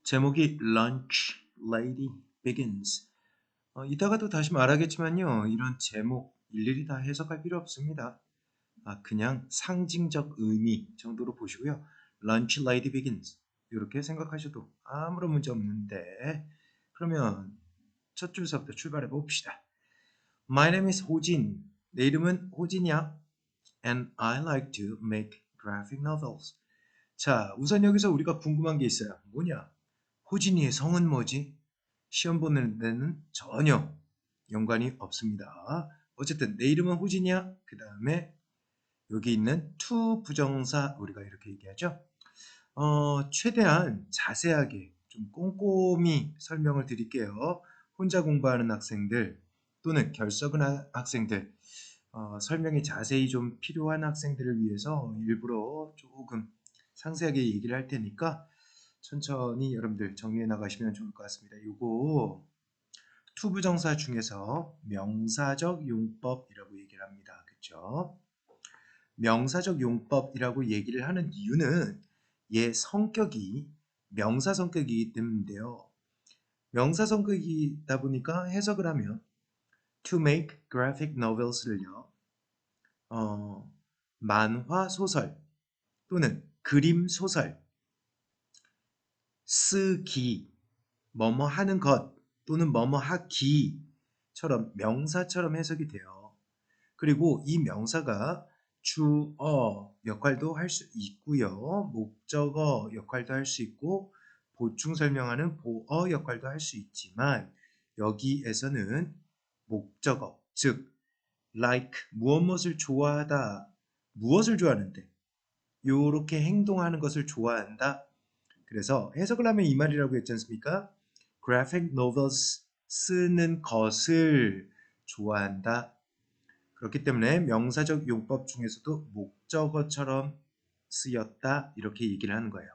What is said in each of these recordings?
제목이 Lunch Lady Begins. 이따가도 다시 말하겠지만요. 이런 제목 일일이 다 해석할 필요 없습니다. 그냥 상징적 의미 정도로 보시고요. Lunch Lady Begins. 이렇게 생각하셔도 아무런 문제 없는데 그러면 첫 줄서부터 출발해 봅시다. My name is 호진. 내 이름은 호진이야. And I like to make graphic novels. 자, 우선 여기서 우리가 궁금한 게 있어요. 뭐냐? 호진이의 성은 뭐지? 시험 보는 데는 전혀 연관이 없습니다. 어쨌든 내 이름은 호진이야. 그 다음에 여기 있는 to 부정사 우리가 이렇게 얘기하죠. 최대한 자세하게 좀 꼼꼼히 설명을 드릴게요. 혼자 공부하는 학생들 또는 결석은 학생들 설명이 자세히 좀 필요한 학생들을 위해서 일부러 조금 상세하게 얘기를 할 테니까 천천히 여러분들 정리해 나가시면 좋을 것 같습니다. 요거 투부정사 중에서 명사적 용법이라고 얘기를 합니다. 그렇죠? 명사적 용법이라고 얘기를 하는 이유는 얘 성격이 명사 성격이기 때문인데요. 명사 성격이다 보니까 해석을 하면 to make graphic novels를요. 만화 소설 또는 그림 소설 쓰기 뭐뭐 하는 것 또는 뭐뭐 하기처럼 명사처럼 해석이 돼요. 그리고 이 명사가 주어 역할도 할 수 있고요. 목적어 역할도 할 수 있고 보충 설명하는 보어 역할도 할 수 있지만 여기에서는 목적어 즉 like 무엇을 좋아하다 무엇을 좋아하는데 요렇게 행동하는 것을 좋아한다. 그래서 해석을 하면 이 말이라고 했지 않습니까? graphic novels 쓰는 것을 좋아한다. 그렇기 때문에 명사적 용법 중에서도 목적어처럼 쓰였다. 이렇게 얘기를 하는 거예요.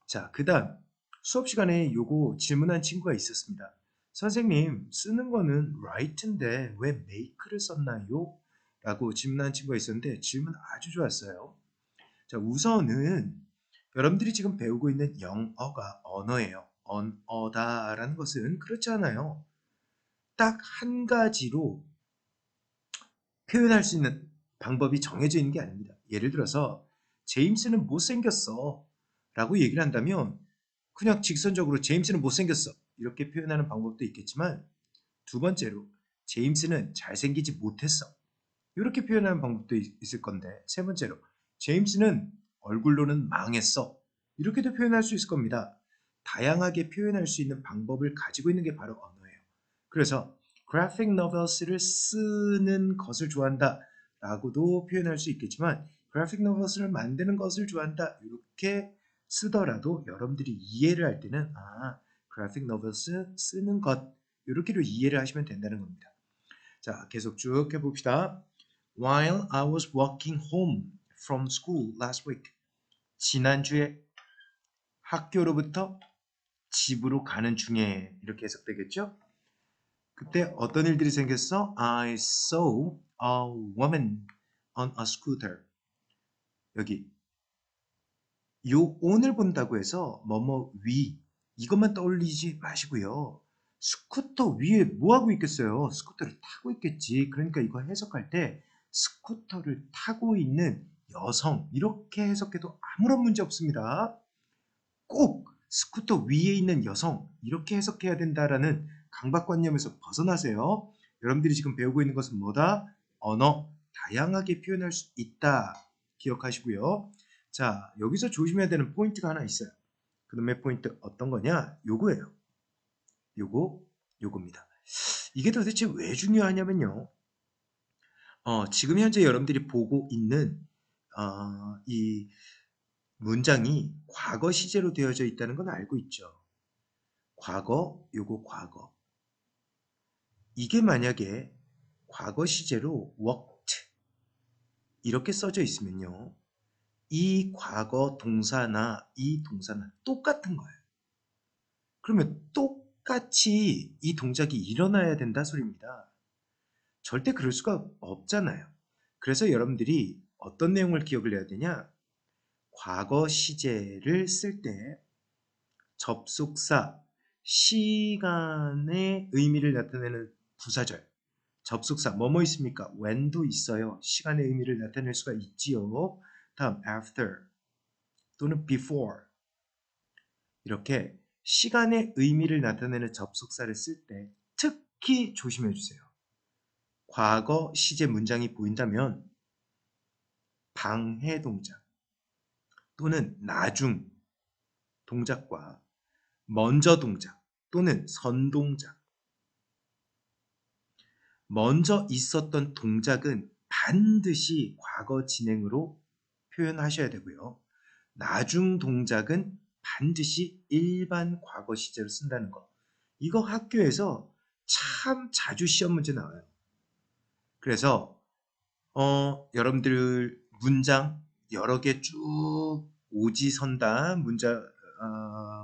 자, 그 다음 수업 시간에 요거 질문한 친구가 있었습니다. 선생님, 쓰는 거는 write인데 왜 make를 썼나요? 라고 질문한 친구가 있었는데 질문 아주 좋았어요. 자, 우선은 여러분들이 지금 배우고 있는 영어가 언어예요. 언어다라는 것은 그렇지 않아요. 딱 한 가지로 표현할 수 있는 방법이 정해져 있는 게 아닙니다. 예를 들어서 제임스는 못생겼어 라고 얘기를 한다면 그냥 직선적으로 제임스는 못생겼어 이렇게 표현하는 방법도 있겠지만 두 번째로 제임스는 잘생기지 못했어 이렇게 표현하는 방법도 있을 건데 세 번째로 제임스는 얼굴로는 망했어 이렇게도 표현할 수 있을 겁니다. 다양하게 표현할 수 있는 방법을 가지고 있는 게 바로 언어예요. 그래서 graphic novels를 쓰는 것을 좋아한다 라고도 표현할 수 있겠지만 graphic novels를 만드는 것을 좋아한다 이렇게 쓰더라도 여러분들이 이해를 할 때는 graphic novels 쓰는 것 이렇게로 이해를 하시면 된다는 겁니다. 자, 계속 쭉 해봅시다. While I was walking home from school last week. 지난주에 학교로부터 집으로 가는 중에 이렇게 해석되겠죠? 그때 어떤 일들이 생겼어? I saw a woman on a scooter. 여기 요 on을 본다고 해서 뭐뭐 위 이것만 떠올리지 마시고요. 스쿠터 위에 뭐 하고 있겠어요? 스쿠터를 타고 있겠지. 그러니까 이거 해석할 때 스쿠터를 타고 있는 여성 이렇게 해석해도 아무런 문제 없습니다. 꼭 스쿠터 위에 있는 여성 이렇게 해석해야 된다라는 강박관념에서 벗어나세요. 여러분들이 지금 배우고 있는 것은 뭐다? 언어, 다양하게 표현할 수 있다. 기억하시고요. 자, 여기서 조심해야 되는 포인트가 하나 있어요. 그놈의 포인트 어떤 거냐? 요거예요. 요겁니다. 이게 도대체 왜 중요하냐면요. 지금 현재 여러분들이 보고 있는 이 문장이 과거 시제로 되어져 있다는 건 알고 있죠. 과거, 요거 과거. 이게 만약에 과거 시제로 worked 이렇게 써져 있으면요. 이 과거 동사나 이 동사는 똑같은 거예요. 그러면 똑같이 이 동작이 일어나야 된다 소리입니다. 절대 그럴 수가 없잖아요. 그래서 여러분들이 어떤 내용을 기억을 해야 되냐? 과거 시제를 쓸 때 접속사, 시간의 의미를 나타내는 부사절. 접속사, 뭐뭐 있습니까? when도 있어요. 시간의 의미를 나타낼 수가 있지요. 다음, after 또는 before. 이렇게 시간의 의미를 나타내는 접속사를 쓸 때 특히 조심해 주세요. 과거 시제 문장이 보인다면 방해 동작 또는 나중 동작과 먼저 동작 또는 선 동작. 먼저 있었던 동작은 반드시 과거 진행으로 표현하셔야 되고요. 나중 동작은 반드시 일반 과거 시제로 쓴다는 거. 이거 학교에서 참 자주 시험 문제 나와요. 그래서 여러분들 문장 여러 개 쭉 오지선다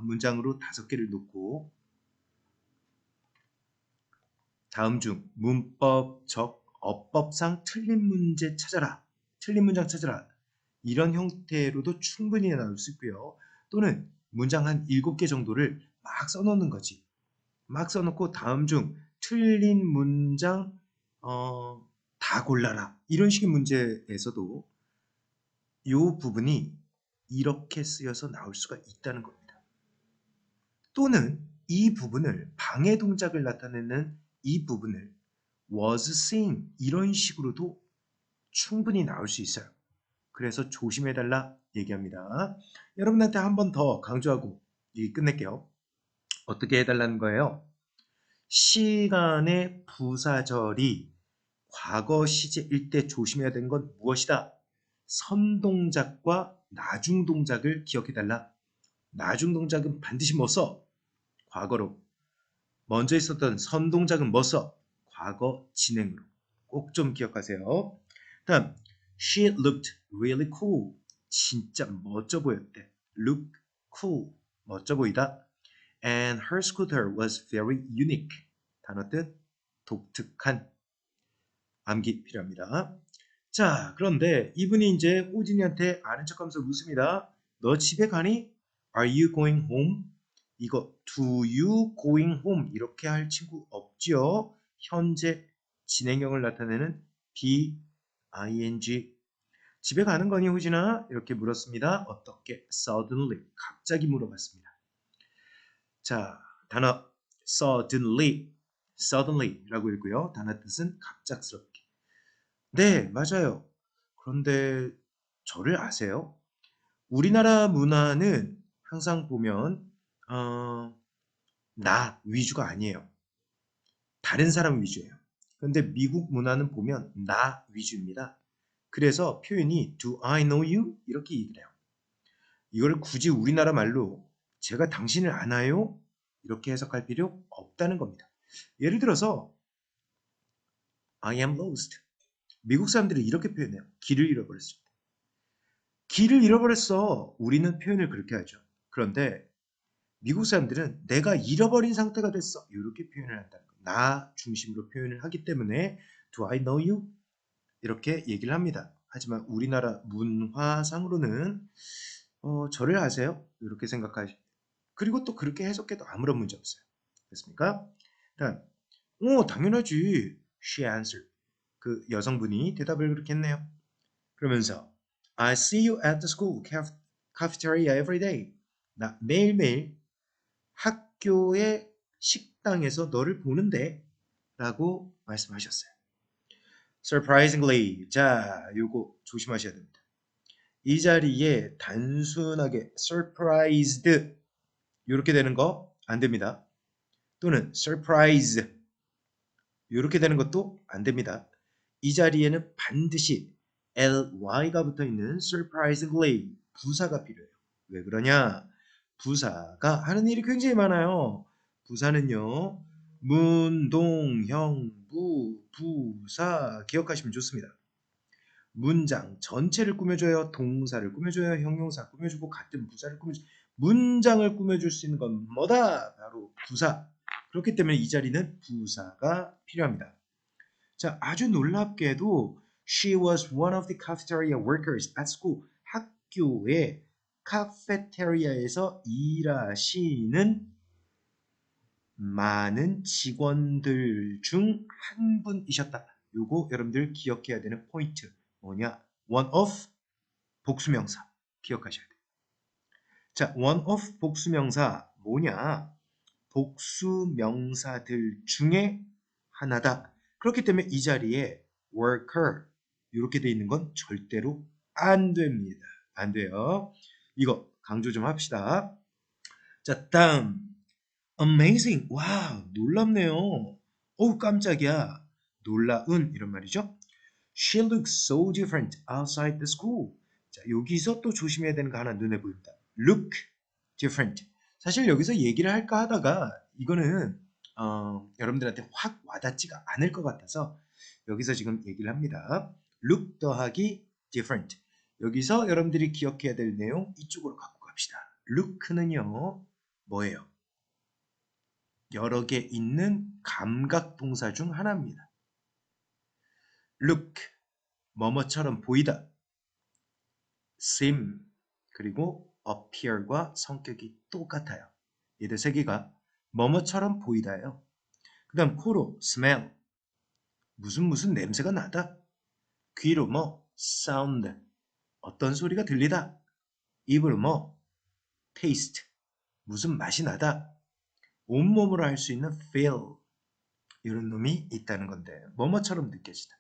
문장으로 5개를 놓고 다음 중 문법적, 어법상 틀린 문제 찾아라. 틀린 문장 찾아라. 이런 형태로도 충분히 나올 수 있고요. 또는 문장 한 7개 정도를 막 써놓는 거지. 막 써놓고 다음 중 틀린 문장 다 골라라. 이런 식의 문제에서도 이 부분이 이렇게 쓰여서 나올 수가 있다는 겁니다. 또는 이 부분을 방해 동작을 나타내는 이 부분을 was seen 이런 식으로도 충분히 나올 수 있어요. 그래서 조심해달라 얘기합니다. 여러분한테 한 번 더 강조하고 얘기 끝낼게요. 어떻게 해달라는 거예요? 시간의 부사절이 과거 시제일 때 조심해야 되는 건 무엇이다? 선동작과 나중동작을 기억해달라. 나중동작은 반드시 뭐 써? 과거로. 먼저 있었던 선동작은 뭐 써? 과거 진행으로. 꼭 좀 기억하세요. 다음, she looked really cool. 진짜 멋져 보였대. look cool. 멋져 보이다. And her scooter was very unique. 단어 뜻, 독특한. 암기 필요합니다. 자, 그런데 이분이 이제 호진이한테 아는 척하면서 웃습니다. 너 집에 가니? Are you going home? 이거 do you going home 이렇게 할 친구 없죠? 현재 진행형을 나타내는 be, ing. 집에 가는 거니 호진아? 이렇게 물었습니다. 어떻게? Suddenly. 갑자기 물어봤습니다. 자, 단어 suddenly라고 읽고요. 단어 뜻은 갑작스럽게. 네, 맞아요. 그런데 저를 아세요? 우리나라 문화는 항상 보면 나 위주가 아니에요. 다른 사람 위주예요. 그런데 미국 문화는 보면 나 위주입니다. 그래서 표현이 Do I know you? 이렇게 얘기를 해요. 이걸 굳이 우리나라 말로 제가 당신을 아나요? 이렇게 해석할 필요 없다는 겁니다. 예를 들어서 I am lost. 미국 사람들이 이렇게 표현해요. 길을 잃어버렸을 때. 길을 잃어버렸어. 우리는 표현을 그렇게 하죠. 그런데 미국 사람들은 내가 잃어버린 상태가 됐어. 이렇게 표현을 한다는 거예요. 나 중심으로 표현을 하기 때문에 Do I know you? 이렇게 얘기를 합니다. 하지만 우리나라 문화상으로는 저를 아세요? 이렇게 생각하시. 그리고 또 그렇게 해석해도 아무런 문제 없어요. 됐습니까? 다음, 당연하지. She answered. 그 여성분이 대답을 그렇게 했네요. 그러면서 I see you at the school cafeteria every day. 나 매일매일 학교의 식당에서 너를 보는데 라고 말씀하셨어요. Surprisingly. 자, 요거 조심하셔야 됩니다. 이 자리에 단순하게 surprised 이렇게 되는 거 안 됩니다. 또는 surprise 이렇게 되는 것도 안 됩니다. 이 자리에는 반드시 ly가 붙어 있는 surprisingly 부사가 필요해요. 왜 그러냐? 부사가 하는 일이 굉장히 많아요. 부사는요. 문동, 형, 부사 기억하시면 좋습니다. 문장 전체를 꾸며줘요. 동사를 꾸며줘요. 형용사 꾸며주고 같은 부사를 꾸며줘요. 문장을 꾸며줄 수 있는 건 뭐다? 바로 부사. 그렇기 때문에 이 자리는 부사가 필요합니다. 자, 아주 놀랍게도 She was one of the cafeteria workers at school. 학교에 카페테리아에서 일하시는 많은 직원들 중 한 분이셨다. 요거 여러분들 기억해야 되는 포인트 뭐냐? one of 복수명사 기억하셔야 돼요. 자, one of 복수명사 뭐냐? 복수명사들 중에 하나다. 그렇기 때문에 이 자리에 worker 이렇게 돼 있는 건 절대로 안 됩니다. 안 돼요. 이거 강조 좀 합시다. 자, 다음 amazing. 와, 놀랍네요. 어우, 깜짝이야. 놀라운 이런 말이죠. She looks so different outside the school. 자, 여기서 또 조심해야 되는 거 하나 눈에 보입니다. Look different. 사실 여기서 얘기를 할까 하다가 이거는 여러분들한테 확 와닿지가 않을 것 같아서 여기서 지금 얘기를 합니다. Look 더하기 different. 여기서 여러분들이 기억해야 될 내용 이쪽으로 갖고 갑시다. Look는요, 뭐예요? 여러 개 있는 감각 동사 중 하나입니다. look, 뭐뭐처럼 보이다. seem, 그리고 appear과 성격이 똑같아요. 얘들 세 개가 뭐뭐처럼 보이다예요. 그 다음 코로 smell, 무슨 냄새가 나다. 귀로 뭐 sound, 어떤 소리가 들리다. 입으로 뭐 taste, 무슨 맛이 나다. 온몸으로 할 수 있는 feel, 이런 놈이 있다는 건데 뭐뭐처럼 느껴지다.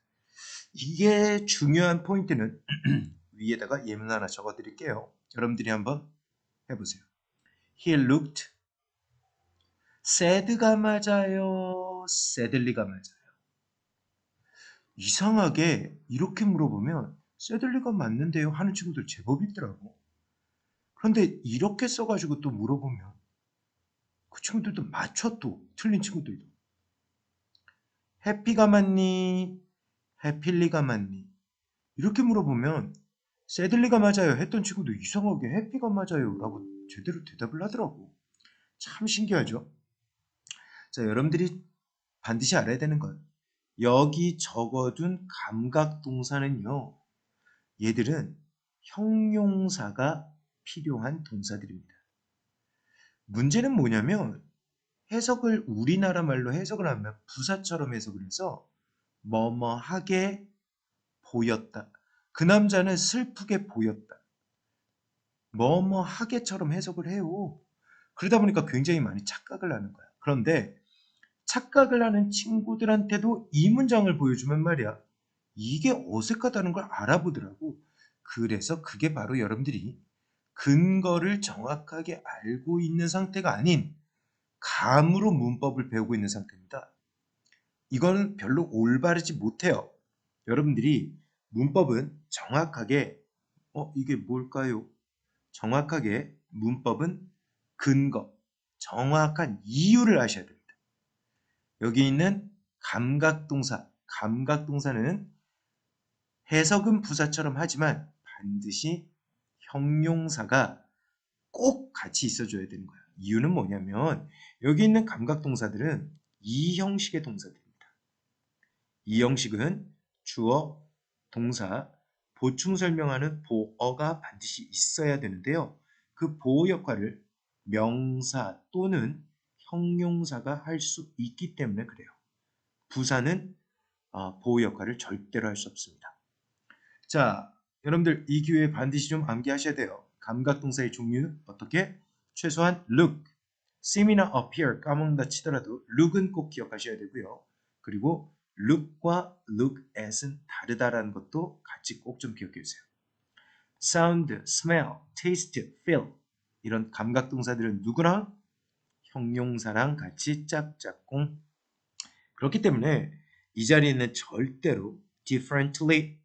이게 중요한 포인트는 위에다가 예문 하나 적어 드릴게요. 여러분들이 한번 해보세요. He looked sad가 맞아요? sadly가 맞아요? 이상하게 이렇게 물어보면 sadly가 맞는데요 하는 친구들 제법 있더라고. 그런데 이렇게 써가지고 또 물어보면 그 친구들도 맞춰 또 틀린 친구들도. 해피가 맞니? 해필리가 맞니? 이렇게 물어보면 새들리가 맞아요 했던 친구도 이상하게 해피가 맞아요 라고 제대로 대답을 하더라고. 참 신기하죠. 자, 여러분들이 반드시 알아야 되는 건 여기 적어둔 감각동사는요, 얘들은 형용사가 필요한 동사들입니다. 문제는 뭐냐면 해석을 우리나라 말로 해석을 하면 부사처럼 해석을 해서 뭐뭐하게 보였다. 그 남자는 슬프게 보였다. 뭐뭐하게처럼 해석을 해요. 그러다 보니까 굉장히 많이 착각을 하는 거야. 그런데 착각을 하는 친구들한테도 이 문장을 보여주면 말이야. 이게 어색하다는 걸 알아보더라고. 그래서 그게 바로 여러분들이 근거를 정확하게 알고 있는 상태가 아닌 감으로 문법을 배우고 있는 상태입니다. 이건 별로 올바르지 못해요. 여러분들이 문법은 정확하게 이게 뭘까요? 정확하게 문법은 근거, 정확한 이유를 아셔야 됩니다. 여기 있는 감각동사, 감각동사는 해석은 부사처럼 하지만 반드시 형용사가 꼭 같이 있어줘야 되는 거예요. 이유는 뭐냐면 여기 있는 감각동사들은 이 형식의 동사들입니다. 이 형식은 주어, 동사, 보충 설명하는 보어가 반드시 있어야 되는데요. 그 보호 역할을 명사 또는 형용사가 할 수 있기 때문에 그래요. 부사는 보호 역할을 절대로 할 수 없습니다. 자, 여러분들 이 기회에 반드시 좀 암기하셔야 돼요. 감각동사의 종류 어떻게? 최소한 look, seem이나 appear 까먹는다 치더라도 look은 꼭 기억하셔야 되고요. 그리고 look과 look at은 다르다라는 것도 같이 꼭 좀 기억해 주세요. sound, smell, taste, feel 이런 감각동사들은 누구랑? 형용사랑 같이 짝짝꿍. 그렇기 때문에 이 자리에는 절대로 differently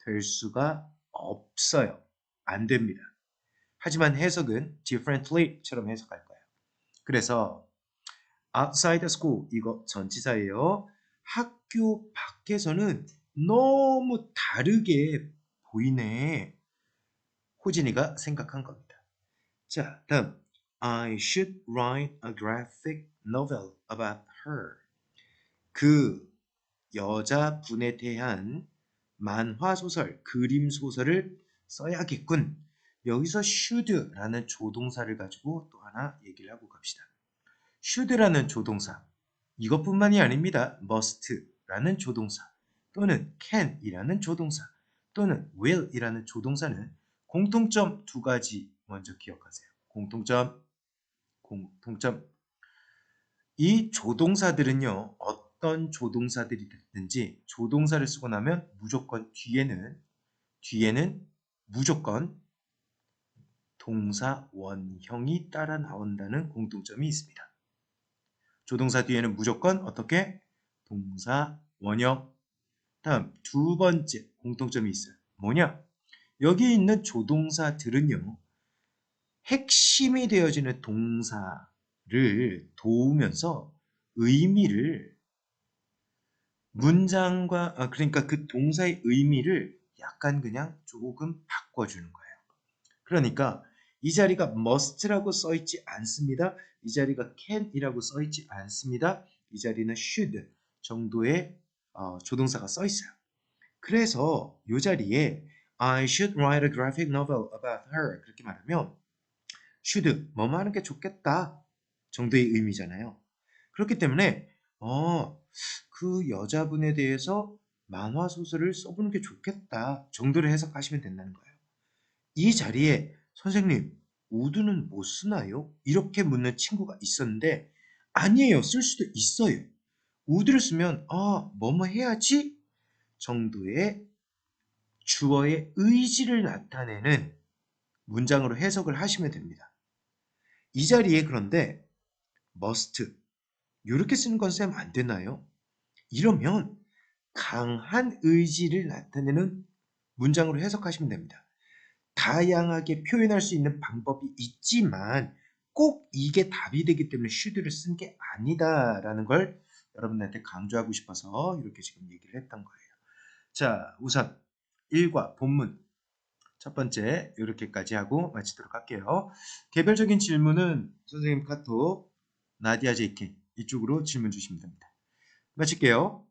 될 수가 없어요. 안 됩니다. 하지만 해석은 differently처럼 해석할 거예요. 그래서 outside the school 이거 전치사예요. 학교 밖에서는 너무 다르게 보이네. 호진이가 생각한 겁니다. 자, 다음 I should write a graphic novel about her. 그 여자분에 대한 만화 소설, 그림 소설을 써야겠군. 여기서 should라는 조동사를 가지고 또 하나 얘기를 하고 갑시다. should라는 조동사, 이것뿐만이 아닙니다. must라는 조동사, 또는 can이라는 조동사, 또는 will이라는 조동사는 공통점 두 가지 먼저 기억하세요. 공통점. 이 조동사들은요, 어떤 조동사들이 됐든지 조동사를 쓰고 나면 무조건 뒤에는 무조건 동사 원형이 따라 나온다는 공통점이 있습니다. 조동사 뒤에는 무조건 어떻게? 동사 원형. 다음 두 번째 공통점이 있어요. 뭐냐? 여기 있는 조동사들은요, 핵심이 되어지는 동사를 도우면서 의미를 문장과 그러니까 그 동사의 의미를 약간 그냥 조금 바꿔주는 거예요. 그러니까 이 자리가 must라고 써있지 않습니다. 이 자리가 can이라고 써있지 않습니다. 이 자리는 should 정도의 조동사가 써있어요. 그래서 이 자리에 I should write a graphic novel about her 그렇게 말하면 should 뭐뭐 하는 게 좋겠다 정도의 의미잖아요. 그렇기 때문에 그 여자분에 대해서 만화 소설을 써보는 게 좋겠다 정도를 해석하시면 된다는 거예요. 이 자리에 선생님 would는 못 쓰나요? 이렇게 묻는 친구가 있었는데 아니에요. 쓸 수도 있어요. would를 쓰면 뭐뭐 해야지 정도의 주어의 의지를 나타내는 문장으로 해석을 하시면 됩니다. 이 자리에 그런데 must 이렇게 쓰는 건 쌤 안 되나요? 이러면 강한 의지를 나타내는 문장으로 해석하시면 됩니다. 다양하게 표현할 수 있는 방법이 있지만 꼭 이게 답이 되기 때문에 should를 쓴 게 아니다라는 걸 여러분들한테 강조하고 싶어서 이렇게 지금 얘기를 했던 거예요. 자, 우선 1과 본문 첫 번째 이렇게까지 하고 마치도록 할게요. 개별적인 질문은 선생님 카톡 나디아 JK 이쪽으로 질문 주시면 됩니다. 마칠게요.